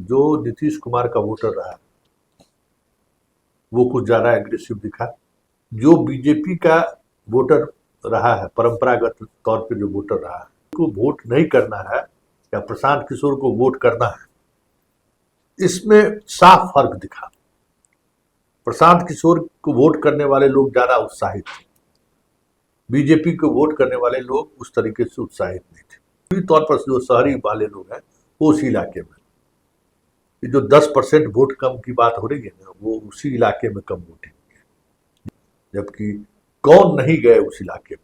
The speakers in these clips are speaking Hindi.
जो नीतीश कुमार का वोटर रहा वो कुछ ज्यादा एग्रेसिव दिखा। जो बीजेपी का वोटर रहा है, परंपरागत तौर पे जो वोटर रहा है, को वोट नहीं करना है या प्रशांत किशोर को वोट करना है, इसमें साफ फर्क दिखा। प्रशांत किशोर को वोट करने वाले लोग ज्यादा उत्साहित थे, बीजेपी को वोट करने वाले लोग उस तरीके से उत्साहित नहीं थे। पूरी तौर पर जो शहरी वाले लोग हैं वो उसी इलाके में, ये जो 10% वोट कम की बात हो रही है ना, वो उसी इलाके में कम वोटिंग है। जबकि कौन नहीं गए उस इलाके में?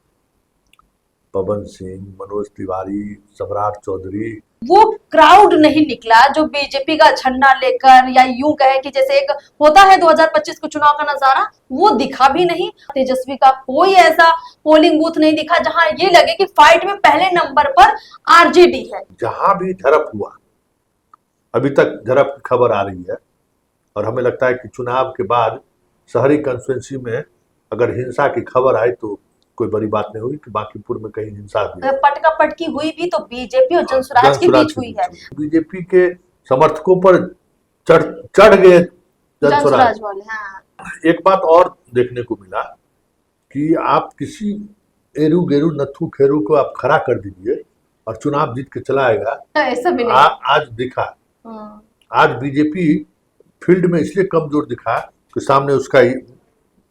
पवन सिंह, मनोज तिवारी, सम्राट चौधरी, वो क्राउड नहीं निकला जो बीजेपी का झंडा लेकर, या यूं कहे कि जैसे एक होता है 2025 के चुनाव का नजारा, वो दिखा भी नहीं। तेजस्वी का कोई ऐसा पोलिंग बूथ नहीं दिखा जहां ये लगे कि फाइट में पहले नंबर पर आरजेडी है। जहां भी झड़प हुआ, अभी तक झड़प की खबर आ रही है, और हमें लगता है कि चुनाव के बाद शहरी कंस्टिट्यूंसी में अगर हिंसा की खबर आए तो कोई बड़ी बात नहीं होगी कि बांकीपुर में कहीं हिंसा भी है। पटका पटकी हुई भी तो बीजेपी और जनसुराज के बीच हुई है। बीजेपी के समर्थकों पर चढ़ गए जनसुराज वाले। हाँ। एक बात और देखने को मिला कि आप किसी एरू गेरू नथु खेरू को आप खड़ा कर दीजिए और चुनाव जीत के चला आएगा, ऐसा भी नहीं। आज दिखा। आज बीजेपी फील्ड में इसलिए कमजोर दिखा कि सामने उसका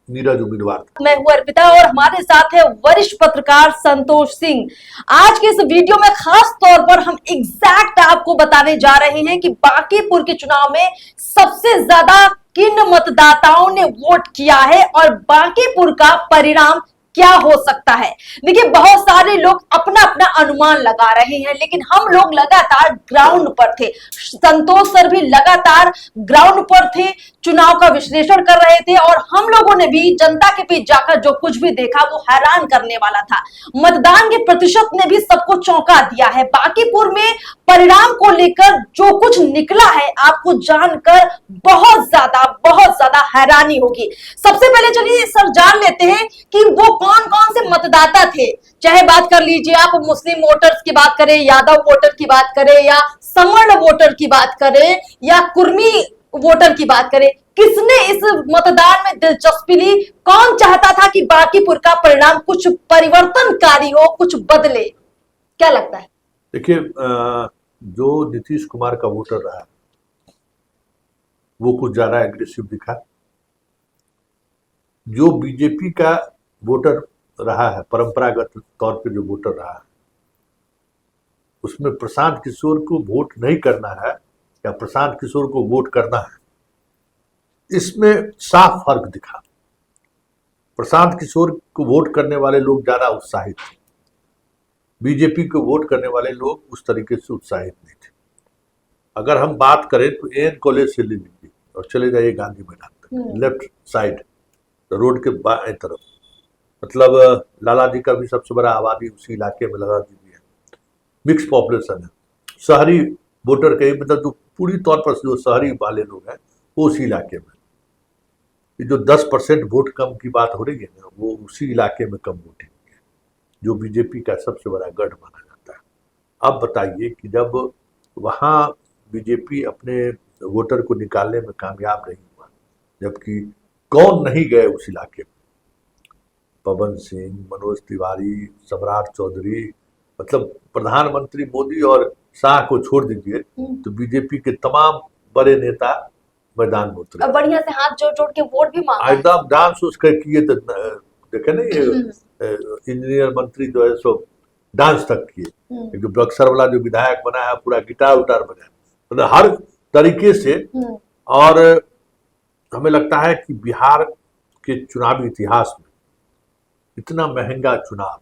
नीरज उम्मीदवार था। मैं हूं अर्पिता और हमारे साथ है वरिष्ठ पत्रकार संतोष सिंह। आज के इस वीडियो में खास तौर पर हम एग्जैक्ट आपको बताने जा रहे हैं कि बांकीपुर के चुनाव में सबसे ज्यादा किन मतदाताओं ने वोट किया है और बांकीपुर का परिणाम क्या हो सकता है। देखिए, बहुत सारे लोग अपना अपना अनुमान लगा रहे हैं, लेकिन हम लोग लगातार ग्राउंड पर थे। संतोष सर भी लगातार ग्राउंड पर थे, चुनाव का विश्लेषण कर रहे थे, और हम लोगों ने भी जनता के बीच जाकर जो कुछ भी देखा वो हैरान करने वाला था। मतदान के प्रतिशत ने भी सबको चौंका दिया है। बांकीपुर में परिणाम को लेकर जो कुछ निकला है, आपको जानकर बहुत ज्यादा हैरानी होगी। सबसे पहले चलिए सर जान लेते हैं कि वो कौन कौन से मतदाता थे। चाहे बात कर लीजिए आप मुस्लिम वोटर्स की बात करें, यादव वोटर की बात करें, या सवर्ण वोटर की बात करें, या कुर्मी वोटर की बात करें, किसने इस मतदान में दिलचस्पी ली? कौन चाहता था कि बांकीपुर का परिणाम कुछ परिवर्तनकारी हो, कुछ बदले? क्या लगता है? देखिए, जो नीतीश कुमार का वोटर रहा वो कुछ ज्यादा एग्रेसिव दिखा। जो बीजेपी का वोटर रहा है, परंपरागत तौर पे जो वोटर रहा है, उसमें प्रशांत किशोर को वोट नहीं करना है या प्रशांत किशोर को वोट करना है, इसमें साफ फर्क दिखा। प्रशांत किशोर को वोट करने वाले लोग ज्यादा उत्साहित थे, बीजेपी को वोट करने वाले लोग उस तरीके से उत्साहित नहीं थे। अगर हम बात करें तो एन कॉलेज से ले लीजिए और चले जाइए गांधी मैदान तक, लेफ्ट साइड रोड के बाएं तरफ, मतलब लाला जी का भी सबसे बड़ा आबादी उसी इलाके में लगा दीजिए। मिक्स पॉपुलेशन है, शहरी वोटर के, मतलब जो पूरी तौर पर जो शहरी वाले लोग हैं वो उसी इलाके में। ये जो 10% वोट कम की बात हो रही है ना, वो उसी इलाके में कम वोटिंग है, जो बीजेपी का सबसे बड़ा गढ़ माना जाता है। अब बताइए कि जब वहाँ बीजेपी अपने वोटर को निकालने में कामयाब नहीं हुआ, जबकि कौन नहीं गए उस इलाके में? पवन सिंह, मनोज तिवारी, सम्राट चौधरी, मतलब प्रधानमंत्री मोदी और शाह को छोड़ दीजिए तो बीजेपी के तमाम बड़े नेता मैदान में उतरे, बढ़िया से हाथ जोड़ जोड़ के वोट भी मांगा, एकदम डांस उसके किए। तो देखे नहीं, इंजीनियर मंत्री जो है सो डांस तक किए। जो बक्सर वाला जो विधायक बना है पूरा गिटार उटार बजाया, मतलब हर तरीके से। और हमें लगता है कि बिहार के चुनावी इतिहास में इतना महंगा चुनाव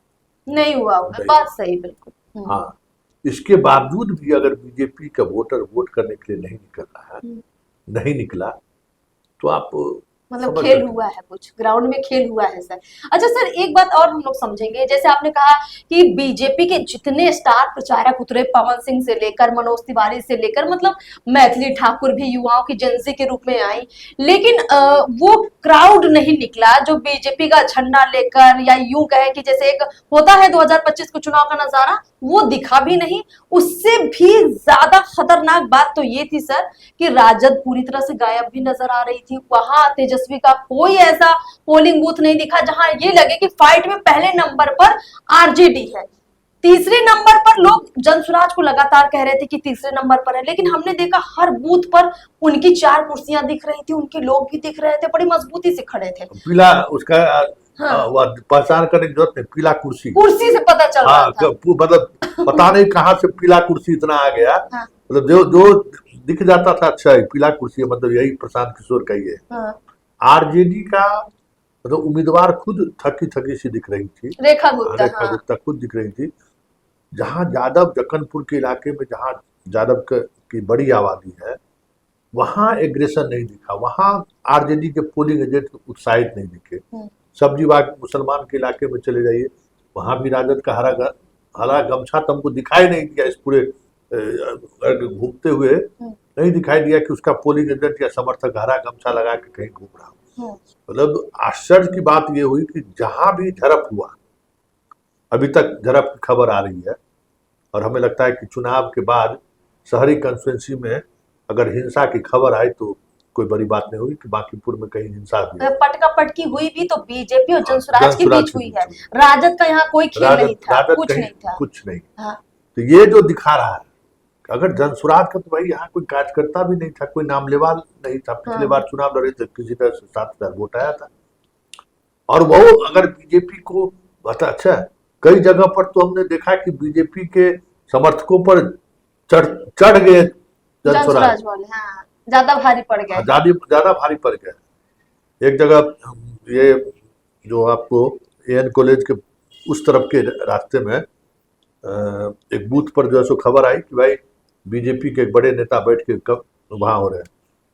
नहीं हुआ होगा। बात सही, बिल्कुल। हाँ, इसके बावजूद भी अगर बीजेपी का वोटर वोट करने के लिए नहीं निकल रहा है, नहीं निकला, तो आप मतलब समझ खेल सकते हुआ है, कुछ ग्राउंड में खेल हुआ है सर। अच्छा सर, एक बात और हम लोग समझेंगे, जैसे आपने कहा कि बीजेपी के जितने स्टार प्रचारक उतरे, पवन सिंह से लेकर मनोज तिवारी से लेकर, मतलब मैथिली ठाकुर भी युवाओं की जेंजी के रूप में आई, लेकिन वो क्राउड नहीं निकला जो बीजेपी का झंडा लेकर, या यूं कहे कि जैसे एक होता है 2025 के चुनाव का नजारा, वो दिखा भी नहीं। उससे भी ज्यादा खतरनाक बात तो ये थी सर कि राजद पूरी तरह से गायब भी नजर आ रही थी। वहां तेजस्वी का कोई ऐसा पोलिंग बूथ नहीं दिखा जहां ये लगे कि फाइट में पहले नंबर पर आरजेडी है। तीसरे नंबर पर लोग जनसुराज को लगातार कह रहे थे कि तीसरे नंबर पर है, लेकिन हमने देखा हर बूथ पर उनकी 4 कुर्सियां दिख रही थी, उनके लोग भी दिख रहे थे, बड़ी मजबूती से खड़े थे। पीला उसका हाँ, वह पहचान करने की जरूरत नहीं, पीला कुर्सी। कुर्सी से पता चल रहा हाँ था। मतलब पता नहीं कहाँ से पीला कुर्सी इतना आ गया। हाँ, मतलब जो जो दिख जाता था, अच्छा ये पीला कुर्सी है, मतलब यही प्रशांत किशोर का ही है। हाँ, आरजेडी का मतलब उम्मीदवार खुद थकी थकी सी दिख रही थी, रेखा गुप्ता। रेखा हाँ, गुप्ता खुद दिख रही थी। जहां यादव जक्कनपुर के इलाके में जहां यादव की बड़ी आबादी है, वहां एग्रेशन नहीं दिखा, वहां आरजेडी के पोलिंग एजेंट उत्साहित नहीं दिखे। सब्जी बाग मुसलमान के इलाके में चले जाइए, वहां भी राजद का हरा गमछा तो हमको दिखाई नहीं दिया, इस पूरे घूमते हुए नहीं दिखाई दिया कि उसका पोलिंग एजेंट या समर्थक हरा गमछा लगा के कहीं घूम रहा हो। मतलब आश्चर्य की बात यह हुई कि जहां भी झड़प हुआ, अभी तक झड़प की खबर आ रही है, और हमें लगता है कि चुनाव के बाद शहरी कंस्टिट्यूंसी में अगर हिंसा की खबर आई तो कोई बड़ी बात नहीं होगी कि बांकीपुर में कहीं हिंसा हुई है। पटका पटकी हुई भी तो बीजेपी और जनसुराज के जनसुराज बीच के हुई बीच है। हुई। राजद का यहाँ कोई खेल नहीं था, कुछ कहीं नहीं था। कुछ नहीं। हाँ, तो ये जो दिखा रहा है, अगर जनसुराज का तो भाई यहाँ कोई कार्यकर्ता भी नहीं था, कोई नामलेवा नहीं था। पिछले हाँ, बार चुनाव लड़े थे, किसी तरह से 7,000 वोट आया था। और वो अगर बीजेपी को बता, अच्छा कई जगह पर तो हमने देखा कि बीजेपी के समर्थकों पर चढ़ गए जनसुराज, जनसुराज वाले, हाँ, ज्यादा भारी पड़ गए। ज्यादा भारी पड़ गए। एक जगह ये जो आपको एएन कॉलेज के उस तरफ के रास्ते में एक बूथ पर जो है सो खबर आई कि भाई बीजेपी के एक बड़े नेता बैठ के कब वहां हो रहे हैं।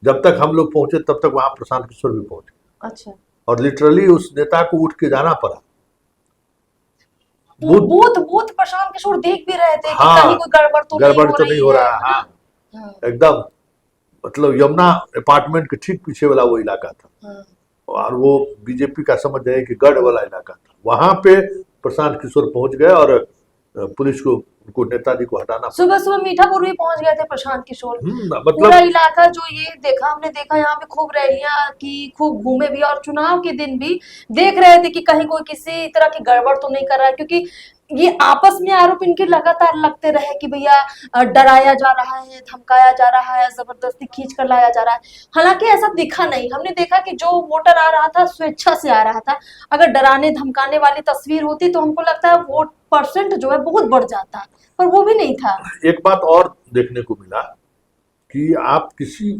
जब तक हम लोग पहुंचे तब तक वहां प्रशांत किशोर भी पहुंचे, अच्छा, और लिटरली उस नेता को उठ के जाना पड़ा। बूथ बूथ प्रशांत किशोर देख भी रहे थे कि हाँ, कहीं कोई गड़बड़ तो नहीं हो रहा है। हाँ, हाँ, एकदम मतलब यमुना अपार्टमेंट के ठीक पीछे वाला वो इलाका था, हाँ। और वो बीजेपी का समझ जाए कि गढ़ वाला इलाका था। वहां पे प्रशांत किशोर पहुंच गए और पुलिस को उनको नेताजी को हटाना। सुबह सुबह मीठापुर भी पहुंच गए थे प्रशांत किशोर। मतलब पूरा इलाका जो ये देखा, हमने देखा यहाँ पे खूब रैलियां की, खूब घूमे भी, और चुनाव के दिन भी देख रहे थे कि कहीं कोई किसी तरह की गड़बड़ तो नहीं कर रहा है, क्योंकि ये आपस में आरोप इनके लगातार लगते रहे कि भैया डराया जा रहा है, धमकाया जा रहा है, जबरदस्ती खींच कर लाया जा रहा है। हालांकि ऐसा दिखा नहीं, हमने देखा कि जो वोटर आ रहा था स्वेच्छा से आ रहा था। अगर डराने धमकाने वाली तस्वीर होती तो हमको लगता है वोट परसेंट जो है बहुत बढ़ जाता, पर वो भी नहीं था। एक बात और देखने को मिला कि आप किसी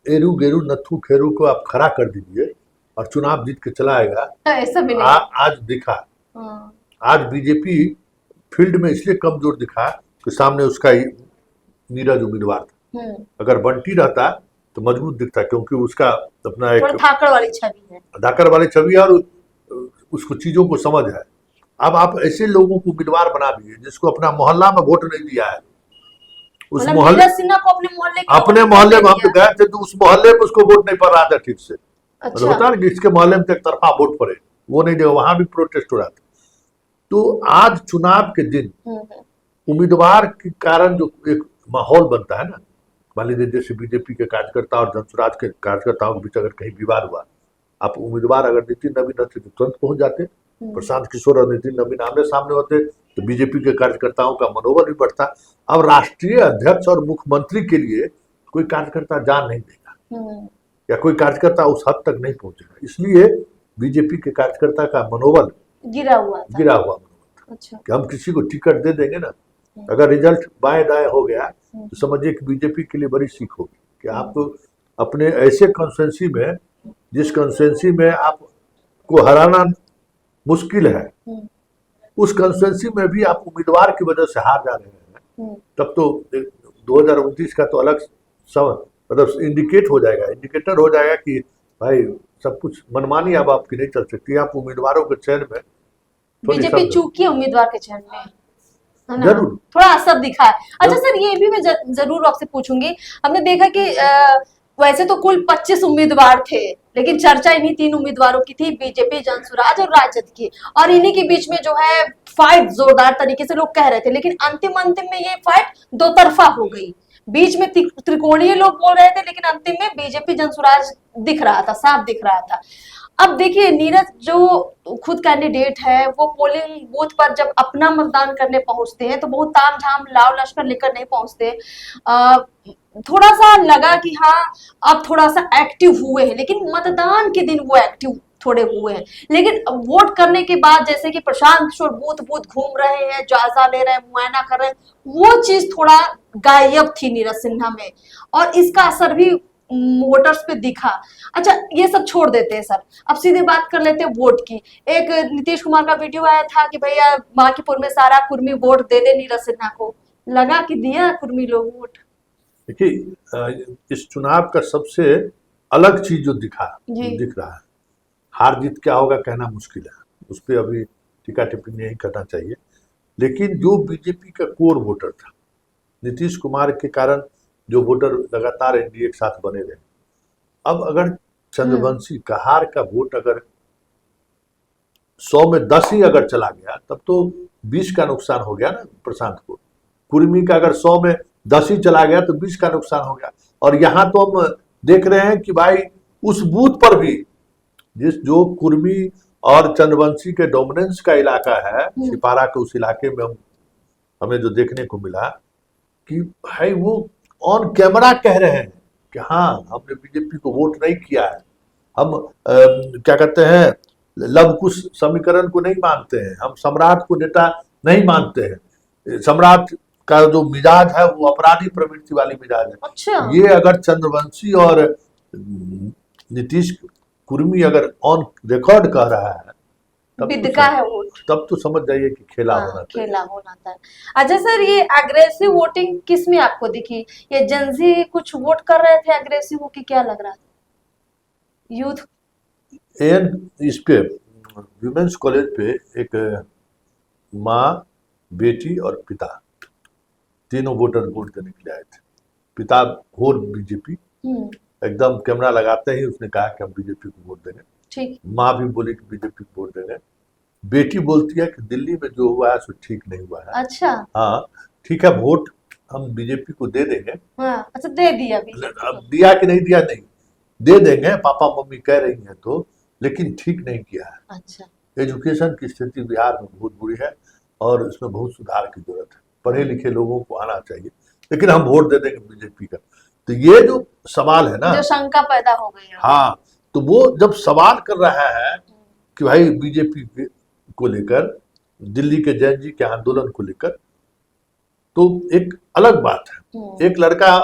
एरू गेरू नथु खेरू को आप खड़ा कर दीजिए और चुनाव जीत के चला आएगा, ऐसा भी नहीं। आज दिखा। आज बीजेपी फील्ड में इसलिए कमजोर दिखा कि सामने उसका ही नीरज उम्मीदवार था। अगर बंटी रहता तो मजबूत दिखता, क्योंकि उसका अपना एक धाकड़ वाली छवि है, धाकड़ वाली छवि है, और उसको चीजों को समझ है। अब आप ऐसे लोगों को उम्मीदवार बना दिए जिसको अपना मोहल्ला में वोट नहीं दिया है, उस मोहल्ले सिन्हा को अपने मोहल्ले में हम तो गए थे, तो उस मोहल्ले में उसको वोट नहीं पड़ रहा था ठीक से। अच्छा। होता है कि इसके मोहल्ले में एक तरफा वोट पड़े, वो नहीं देगा, वहां भी प्रोटेस्ट हो रहा था। तो आज चुनाव के दिन उम्मीदवार के कारण जो एक माहौल बनता है ना, मान लीजिए जैसे बीजेपी के कार्यकर्ता और जनसुराज के कार्यकर्ताओं के बीच अगर कहीं विवाद हुआ, आप उम्मीदवार अगर नितिन नवीन होते तो तुरंत पहुंच जाते, प्रशांत किशोर और नितिन नवीन आमने सामने होते तो बीजेपी के कार्यकर्ताओं का मनोबल भी बढ़ता। अब राष्ट्रीय अध्यक्ष और मुख्यमंत्री के लिए कोई कार्यकर्ता जान नहीं देगा, या कोई कार्यकर्ता उस हद तक नहीं पहुंचेगा, इसलिए बीजेपी के कार्यकर्ता का मनोबल गिरा हुआ मनोबल था। अच्छा। कि हम किसी को टिकट दे देंगे ना, अगर रिजल्ट बाएं दाएं हो गया तो समझिए कि बीजेपी के लिए बड़ी सीख होगी कि आप अपने ऐसे कॉन्स्टिट्यूंसी में, जिस कॉन्स्टिट्यूंसी में आपको हराना मुश्किल है, उस कॉन्स्टिट्यूंसी में भी आप उम्मीदवार की वजह से हार जा रहे हैं, तब तो 2029 का तो अलग सब मतलब इंडिकेटर हो जाएगा कि भाई सब कुछ मनमानी अब आपकी नहीं चल सकती, आप उम्मीदवारों के चयन में थोड़ी बीजेपी सब चूकी है उम्मीदवार के चयन में, है ना? जरूर थोड़ा असर दिखा है। अच्छा सर, ये भी मैं जरूर आपसे पूछूंगी। हमने देखा कि वैसे तो कुल 25 उम्मीदवार थे, लेकिन चर्चा इन्हीं 3 उम्मीदवारों की थी, बीजेपी, जनसुराज और राजद की। और इन्हीं के बीच में जो है फाइट जोरदार तरीके से लोग कह रहे थे, लेकिन अंतिम अंतिम में ये फाइट दो तरफा हो गई। बीच में त्रिकोणीय लोग बोल रहे थे, लेकिन अंतिम में बीजेपी जनसुराज दिख रहा था, साफ दिख रहा था। अब देखिए, नीरज जो खुद कैंडिडेट है, वो पोलिंग बूथ पर जब अपना मतदान करने पहुंचते हैं तो बहुत ताम झाम लाव लश्कर लेकर नहीं पहुंचते। थोड़ा सा लगा कि हाँ, अब थोड़ा सा एक्टिव हुए हैं, लेकिन मतदान के दिन वो एक्टिव थोड़े हुए हैं। लेकिन वोट करने के बाद जैसे कि प्रशांत किशोर बूथ बूथ घूम रहे हैं, जायजा ले रहे हैं, मुआयना कर रहे हैं, वो चीज थोड़ा गायब थी नीरज सिन्हा में, और इसका असर भी वोटर्स पे दिखा। अच्छा, ये सब छोड़ देते हैं सर, अब सीधे बात कर लेते हैं वोट की। एक नीतीश कुमार का वीडियो आया था कि भैया बांकीपुर में सारा कुर्मी वोट दे दे नीरज सिन्हा को, लगा कि दिया कुर्मी लोग वोट। देखिए, इस चुनाव का सबसे अलग चीज जो दिख रहा है, हार जीत क्या होगा कहना मुश्किल है, उस पर अभी टीका टिप्पणी नहीं करना चाहिए। लेकिन जो बीजेपी का कोर वोटर था, नीतीश कुमार के कारण जो वोटर लगातार एनडीए के साथ बने रहे, अब अगर चंद्रवंशी कहार का वोट अगर 100 में 10 ही अगर चला गया, तब तो 20 का नुकसान हो गया ना प्रशांत को। कुर्मी का अगर 100 में 10 ही चला गया तो 20 का नुकसान हो गया। और यहाँ तो हम देख रहे हैं कि भाई उस बूथ पर भी जो कुर्मी और चंद्रवंशी के डोमिनेंस का इलाका है, सिपारा के उस इलाके में हमें जो देखने को मिला कि भाई वो ऑन कैमरा कह रहे हैं कि हाँ, हमने बीजेपी को वोट नहीं किया है, हम क्या कहते हैं, लव कुश समीकरण को नहीं मानते हैं, हम सम्राट को नेता नहीं मानते हैं, सम्राट का जो मिजाज है वो अपराधी प्रवृत्ति वाली मिजाज है। अच्छा। ये अगर चंद्रवंशी और नीतीश कुर्मी अगर ऑन रिकॉर्ड कह रहा है, विदका है वोट, तब तो समझ जाइए कि खेला होना चाहिए। खेला होना था। अच्छा सर, ये एग्रेसिव वोटिंग किस में आपको दिखी? ये जनजी कुछ वोट कर रहे थे एग्रेसिव हो, कि क्या लग रहा था? यूथ इस पे विमेंस कॉलेज पे एक माँ, बेटी और पिता, तीनों वोटर वोट देने के लिए आए थे। पिता होर बीजेपी, एकदम कैमरा लगाते ही उसने कहा कि हम बीजेपी को वोट देंगे। ठीक। माँ भी बोली कि बीजेपी को वोट देंगे। बेटी बोलती है कि दिल्ली में जो हुआ है सो ठीक नहीं हुआ है। अच्छा। हाँ ठीक है, वोट हम बीजेपी को दे देंगे। हाँ, अच्छा, दे दिया अब दिया कि नहीं दिया, नहीं दे देंगे, पापा मम्मी कह रही हैं तो, लेकिन ठीक नहीं किया है। अच्छा। एजुकेशन की स्थिति बिहार में बहुत बुरी है और इसमें बहुत सुधार की जरूरत है। पढ़े लिखे लोगों को आना चाहिए, लेकिन हम वोट दे देंगे बीजेपी का। तो ये जो सवाल है ना, जो शंका पैदा हो गई है। हाँ, तो वो जब सवाल कर रहा है कि भाई बीजेपी को लेकर, दिल्ली के जैन जी के आंदोलन को लेकर, तो एक अलग बात है। एक लड़का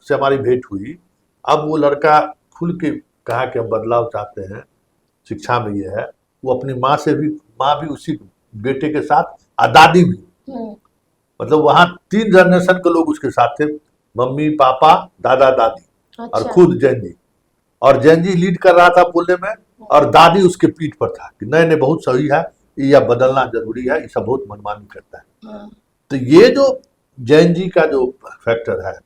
से हमारी भेंट हुई, अब वो लड़का खुल के कहा कि हम बदलाव चाहते हैं, शिक्षा में ये है। वो अपनी माँ भी उसी बेटे के साथ, दादी भी, मतलब वहाँ 3 जनरेशन के लोग उसके साथ थे, मम्मी पापा दादा दादी। अच्छा। और खुद जैन जी, और जैन जी लीड कर रहा था बोलने में, और दादी उसके पीठ पर था कि नहीं नहीं बहुत सही है, यह बदलना जरूरी है, ये सब बहुत मनमानी करता है। तो ये जो जैन जी का जो फैक्टर है,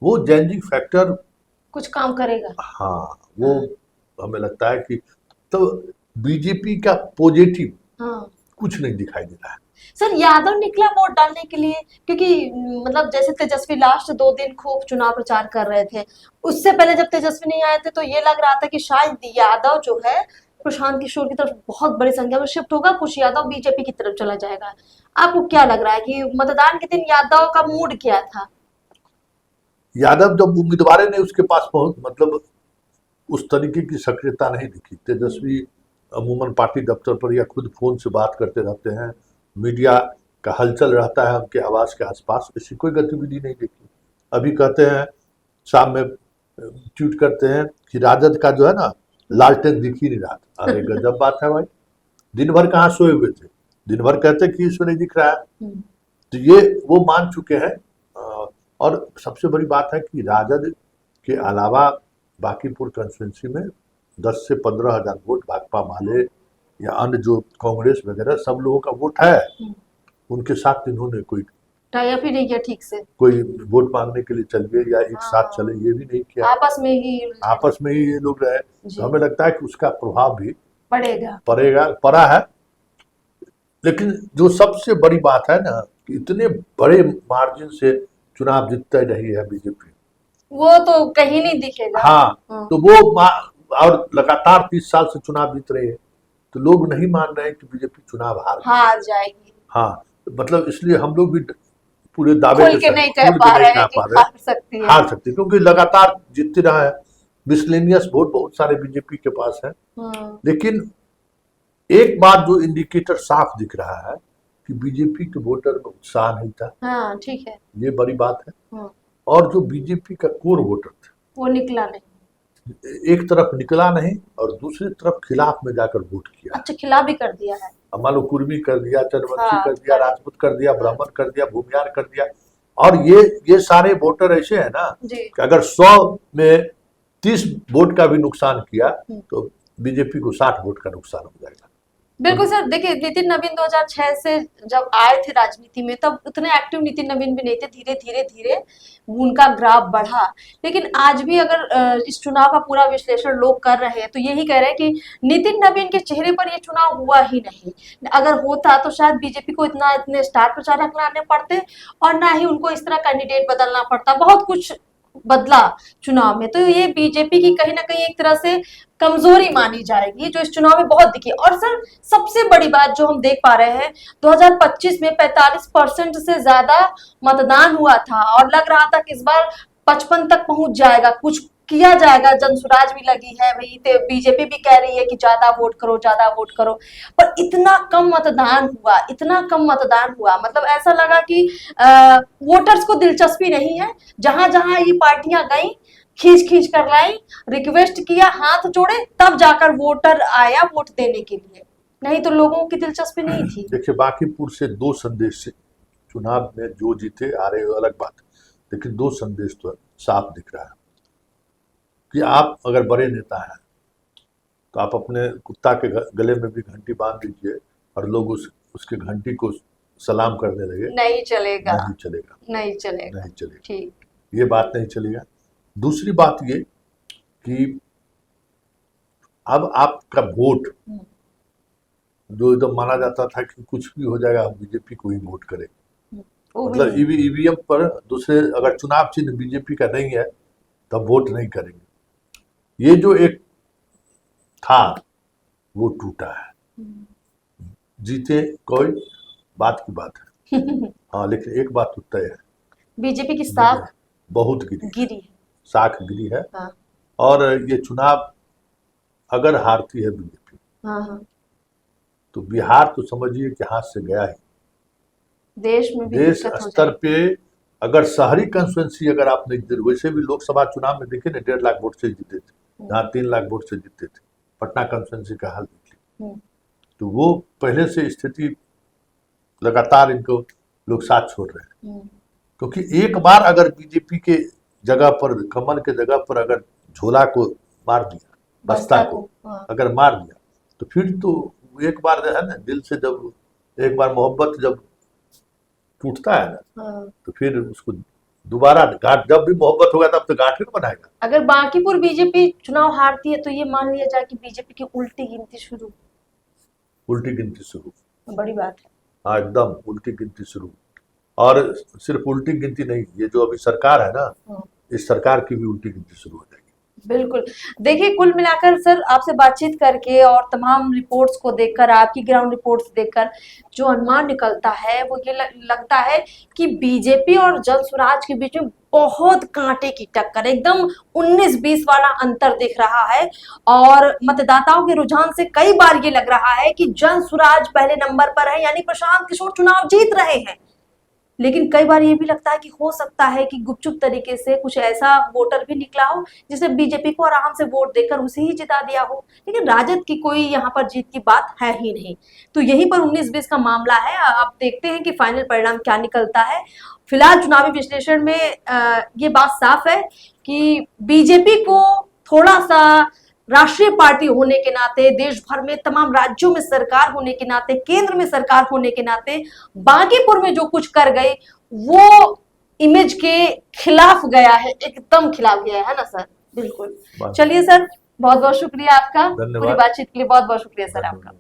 वो जैन जी फैक्टर कुछ काम करेगा। हाँ, वो हमें लगता है कि तो बीजेपी का पॉजिटिव कुछ नहीं दिखाई दे रहा है। सर, यादव निकला वोट डालने के लिए, क्योंकि मतलब जैसे तेजस्वी लास्ट 2 दिन खूब चुनाव प्रचार कर रहे थे, उससे पहले जब तेजस्वी नहीं आए थे तो ये लग रहा था कि शायद यादव जो है प्रशांत किशोर की तरफ बहुत बड़ी संख्या में शिफ्ट होगा, कुछ यादव बीजेपी की तरफ चला जाएगा। आपको क्या लग रहा है कि मतदान के दिन यादव का मूड क्या था? यादव जब उम्मीदवार ने उसके पास पहुंच, मतलब उस तरीके की सक्रियता नहीं दिखी। तेजस्वी अमूमन पार्टी दफ्तर पर या खुद फोन से बात करते रहते हैं, मीडिया का हलचल रहता है उनके आवास के आसपास, ऐसी कोई गतिविधि नहीं देखी। अभी कहते हैं, शाम में ट्वीट करते हैं कि राजद का जो है ना लालटेन दिख ही नहीं रहा था। अरे गजब बात है भाई, दिन भर कहाँ सोए हुए थे, दिन भर कहते कि इसमें नहीं दिख रहा है। तो ये वो मान चुके हैं। और सबसे बड़ी बात है कि राजद के अलावा बांकीपुर कंस्टिट्यूंसी में 10 से 15,000 वोट भाकपा माले या अन्य जो कांग्रेस वगैरह सब लोगों का वोट है, उनके साथ इन्होंने टाई अप ही नहीं किया ठीक से, कोई वोट मांगने के लिए चल गए या एक साथ चले, ये भी नहीं किया, आपस में ही ये लोग रहे। तो हमें लगता है कि उसका प्रभाव भी पड़ा है। लेकिन जो सबसे बड़ी बात है ना कि इतने बड़े मार्जिन से चुनाव जीतती रही है बीजेपी, वो तो कहीं नहीं दिखेगा। हाँ, तो वो और लगातार 30 साल से चुनाव जीत रही है, तो लोग नहीं मान रहे हैं कि बीजेपी चुनाव हार जाएगी। हाँ, मतलब इसलिए हम लोग भी पूरे दावे के नहीं कह पा रहे हैं कि हार सकती है, क्योंकि लगातार जीतती रहा है। मिसलेनियस वोट बहुत सारे बीजेपी के पास है। लेकिन एक बात जो इंडिकेटर साफ दिख रहा है कि बीजेपी के वोटर में उत्साह नहीं था। हाँ, ठीक है, ये बड़ी बात है। और जो बीजेपी का कोर वोटर था वो निकला नहीं, एक तरफ निकला नहीं और दूसरी तरफ खिलाफ में जाकर वोट किया। अच्छा, खिलाफ भी कर दिया है, मान लो कुर्मी कर दिया, चरवंशी कर दिया, राजपूत कर दिया, ब्राह्मण कर दिया, भूमियार कर दिया। और ये सारे वोटर ऐसे है ना कि अगर 100 में 30 वोट का भी नुकसान किया तो बीजेपी को 60 वोट का नुकसान हो जाएगा। बिल्कुल सर, देखिए नितिन नवीन 2006 से जब आए थे राजनीति में तब उतने एक्टिव नितिन नवीन भी नहीं थे, धीरे धीरे उनका ग्राफ बढ़ा। लेकिन आज भी अगर इस चुनाव का पूरा विश्लेषण लोग कर रहे हैं तो यही कह रहे हैं कि नितिन नवीन के चेहरे पर ये चुनाव हुआ ही नहीं। अगर होता तो शायद बीजेपी को इतने स्टार प्रचारक लाने पड़ते और ना ही उनको इस तरह कैंडिडेट बदलना पड़ता। बहुत कुछ बदला चुनाव में, तो ये बीजेपी की कहीं ना कहीं एक तरह से कमजोरी मानी जाएगी जो इस चुनाव में बहुत दिखी। और सर सबसे बड़ी बात जो हम देख पा रहे हैं 2025 में 45% से ज्यादा मतदान हुआ था और लग रहा था कि इस बार 55 तक पहुंच जाएगा, कुछ किया जाएगा, जनसुराज भी लगी है भाई, बीजेपी भी कह रही है कि ज्यादा वोट करो, पर इतना कम मतदान हुआ, मतलब ऐसा लगा कि वोटर्स को दिलचस्पी नहीं है। जहां जहां ये पार्टियां गई खींच कर लाई, रिक्वेस्ट किया, हाथ जोड़े, तब जाकर वोटर आया वोट देने के लिए, नहीं तो लोगों की दिलचस्पी नहीं थी। देखिए बांकीपुर से 2 संदेश से चुनाव में जो जीते आ रहे अलग बात, लेकिन 2 संदेश तो साफ दिख रहा है कि आप अगर बड़े नेता हैं तो आप अपने कुत्ता के गले में भी घंटी बांध दीजिए और लोग उसके घंटी को सलाम करने लगे, नहीं चलेगा। ठीक, ये बात नहीं चलेगा। दूसरी बात ये कि अब आपका वोट जो एकदम माना जाता था कि कुछ भी हो जाएगा हम बीजेपी को ही वोट करें, मतलब ईवीएम पर दूसरे अगर चुनाव चिन्ह बीजेपी का नहीं है तब वोट नहीं करेंगे, ये जो एक था वो टूटा है। जीते कोई बात की बात है हाँ, लेकिन एक बात तो तय है, बीजेपी की साख बहुत गिरी है, साख गिरी है। हाँ। और ये चुनाव अगर हारती है बीजेपी, हाँ, तो बिहार तो समझिए कि हाथ से गया ही। देश में भी देश स्तर पे अगर शहरी कंस्टिट्यूंसी अगर आप नहीं जीते, वैसे भी लोकसभा चुनाव में देखिए ना 1.5 लाख वोट से जीते थे, जहाँ 3 लाख वोट से जीते थे। पटना कंस्टिट्यूंसी का हाल देख लीजिए, तो वो पहले से स्थिति लगातार इनको लोग साथ छोड़ रहे हैं, क्योंकि एक बार अगर बीजेपी के जगह पर, कमल के जगह पर अगर झोला को मार दिया, बस्ता को अगर मार दिया, तो फिर तो एक बार है ना, दिल से जब एक बार मोहब्बत जब टूटता है ना, तो फिर उसको दोबारा गांठ, जब भी मोहब्बत होगा तब तो गांठ ही बनाएगा। अगर बांकीपुर बीजेपी चुनाव हारती है तो ये मान लिया जाए कि बीजेपी की उल्टी गिनती शुरू, बड़ी बात है। हाँ, एकदम उल्टी गिनती शुरू। और सिर्फ उल्टी गिनती नहीं, ये जो अभी सरकार है ना, इस सरकार की भी उल्टी गिनती शुरू हो जाएगी। बिल्कुल, देखिए कुल मिलाकर सर आपसे बातचीत करके और तमाम रिपोर्ट्स को देखकर, आपकी ग्राउंड रिपोर्ट्स देखकर जो अनुमान निकलता है वो ये लगता है कि बीजेपी और जनसुराज के बीच में बहुत कांटे की टक्कर, एकदम 19-20 वाला अंतर दिख रहा है। और मतदाताओं के रुझान से कई बार ये लग रहा है कि जनसुराज पहले नंबर पर है, यानी प्रशांत किशोर चुनाव जीत रहे हैं। लेकिन कई बार ये भी लगता है कि हो सकता है कि गुपचुप तरीके से कुछ ऐसा वोटर भी निकला हो जिसने बीजेपी को आराम से वोट देकर उसे ही जिता दिया हो, लेकिन राजद की कोई यहाँ पर जीत की बात है ही नहीं। तो यहीं पर 19-20 का मामला है। आप देखते हैं कि फाइनल परिणाम क्या निकलता है। फिलहाल चुनावी विश्लेषण में ये बात साफ है कि बीजेपी को थोड़ा सा राष्ट्रीय पार्टी होने के नाते, देश भर में तमाम राज्यों में सरकार होने के नाते, केंद्र में सरकार होने के नाते बांकीपुर में जो कुछ कर गई वो इमेज के खिलाफ गया है, एकदम खिलाफ गया है ना सर। बिल्कुल। चलिए सर, बहुत बहुत शुक्रिया आपका, पूरी धन्यवाद। बातचीत के लिए बहुत बहुत शुक्रिया सर आपका।